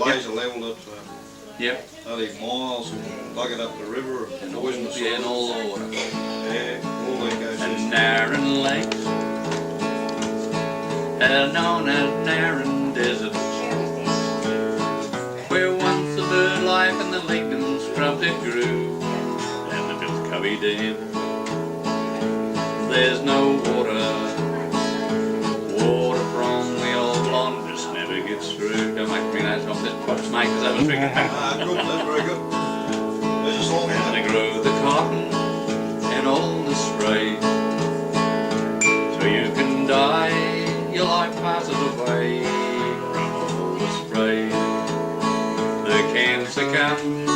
laser level it. Yep. Only miles and dug it up the river and poisoned the soil. Yeah, and all the water. Yeah, all the ecosystems. And Narran Lakes are known as Narran Deserts, where once the bird life and the lignum scrubs it grew, and the built Cubbie Dam. There's no water from the old blonde just never gets through. Don't make me know it's on this pot snake because that was very good. Good, that's very good. There's a song in And they grow the cotton and all the spray, so you can die, your life passes away from all the spray. The cancer comes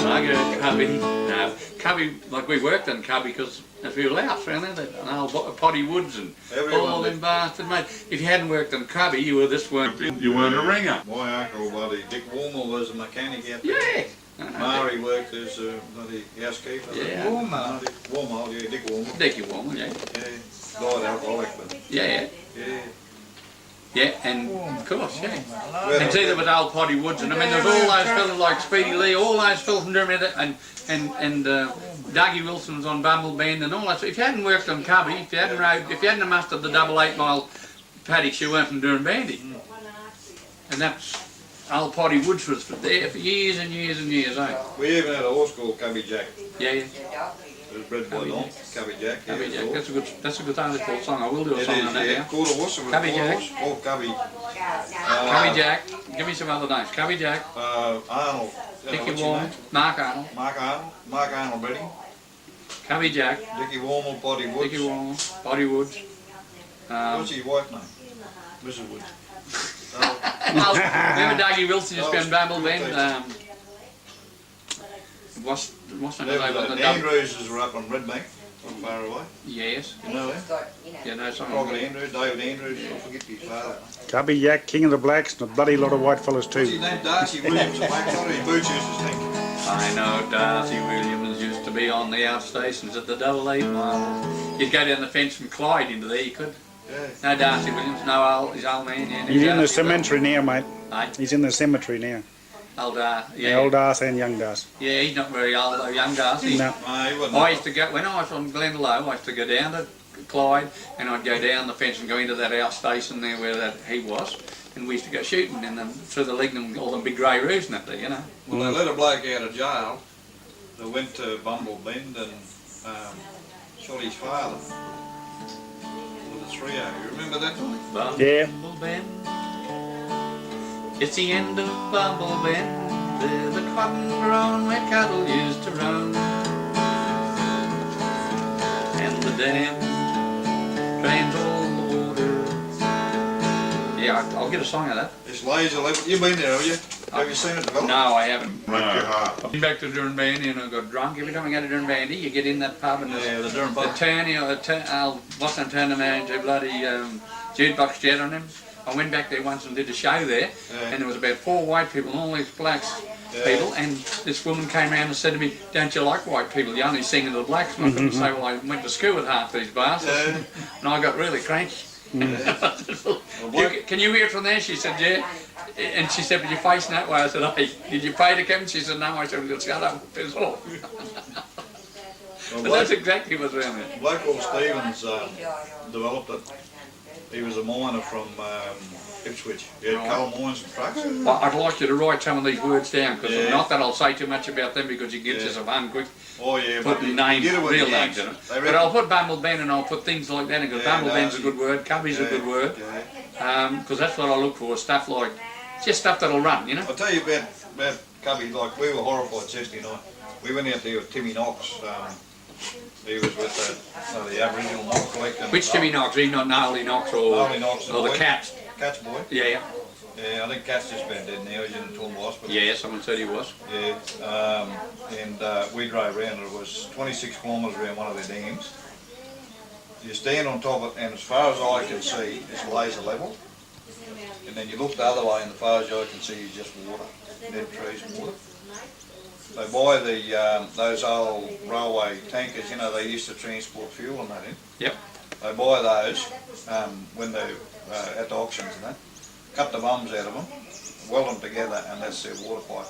like a Cubbie. Now, Cubbie, like we worked in Cubbie because a few louts around there, and old potty woods and all them bastards, mate. If you hadn't worked in Cubbie, you were this weren't a ringer. My uncle, buddy, Dick Warmel was a mechanic out there. Yeah. Mari worked as a bloody housekeeper. Yeah. Warmel, yeah, Dick Warmel. Dickie Warmel, yeah. Yeah, died alcoholic, but Yeah. yeah. Yeah, and of course, yeah. And see, there was old potty woods, and I mean, there's all those fellas like Speedy Lee, all those fellas from Durham, and Dougie Wilson was on Bumblebend and all that. So if you hadn't worked on Cubbie, if you hadn't mustered the double 8 mile paddocks, you weren't from Durham Bandy. And that's old potty woods was there for years and years and years, eh? We even had a horse called Cubbie Jack. Yeah. It was bred by Don, Cubbie Jack. Cubbie Jack, that's a good title song. I will do a song on that now. Quarter horse, it was Cubbie Jack. Or Cubbie. Cubbie Jack, give me some other names. Cubbie Jack. Arnold. Dickie Warmel. Mark Arnold. Mark Arnold breeding. Cubbie Jack. Dickie Warmel, Potty Woods. Dickie Warmel, Potty Woods. What's your wife name? Mrs. Woods. Remember Dougie Wilson just been Bumblebend? What's the name of the Andrews were up on Red Bank, not far away. Yes. You know that? Yeah, no, sorry. Robert Andrews, David Andrews, I forget his father. Cubbie Jack, King of the Blacks, and a bloody lot of white fellas What's his too. name? Darcy Williams, a black on his boots used to stink. I know Darcy Williams used to be on the outstations at the double 8 mile. You'd go down the fence from Clyde into there, you could. Yeah. No Darcy Williams, no his old man. Yeah, He's in the cemetery now, mate. Aye. He's in the cemetery now. Old Yeah, yeah. old Darcy and young Darcy. Yeah, he's not very old though, young Darcy. No. No, he wasn't. I used to go, when I was on Glendalough, I used to go down to Clyde and I'd go down the fence and go into that outstation there where that he was, and we used to go shooting in them through the lignum, all them big grey roofs and that there, you know. Well, they let a bloke out of jail that went to Bumblebend and shot his father with a 3-0. You remember that? Yeah. Bumblebend. It's the end of Bumblebend, where the cotton grown where cattle used to run, and the dam drains all the water. Yeah, I'll get a song of that. It's laser level. You've been there, have you? Have you seen it develop? No, I haven't. Break your heart. I've been back to Durham Bandy and I got drunk. Every time I go to Durham Bandy, you get in that pub and Yeah, the Durham pub. I'll Boston turn the man to bloody jukebox jet on him. I went back there once and did a show there, and there was about 4 white people and all these blacks people, and this woman came around and said to me, "Don't you like white people? You only sing to the blacks." And I couldn't say, "Well, I went to school with half these bastards," and I got really cranky. Can you hear it from there? She said, "Yeah." And she said, "But you're facing that way." I said, "Hey, did you pay to come?" She said, "No." I said, "Well, shut up and piss off." But that's exactly what's around there. Bloke called Stevens developed it. He was a miner from Ipswich. He had coal mines and trucks. I'd like you to write some of these words down, because not that I'll say too much about them, because you get yourself quick. Oh yeah, Putting names, real names in it. But I'll put Bumblebend and I'll put things like that, because Bumblebend's a good word, Cubbie's a good word, because that's what I look for, stuff like, just stuff that'll run, you know. I'll tell you about Cubbie, like we were horrified 69. We went out there with Timmy Knox. He was with the Aboriginal mob collector. Which Timmy Knox? He not Gnarly Knox or the Cats? Cats boy. Yeah. Yeah, I think Cat's just been dead now. He's in the Toowoomba hospital. Yeah, someone said he was. Yeah, and we drove around. It was 26 kilometres around one of the dams. You stand on top of it, and as far as I can see, it's laser level. And then you look the other way, and as far as I can see is just water, dead trees and water. They buy those old railway tankers, you know, they used to transport fuel and that in. Yep. They buy those when they're at the auctions and that. cut the bums out of them, weld them together, and that's their water pipe.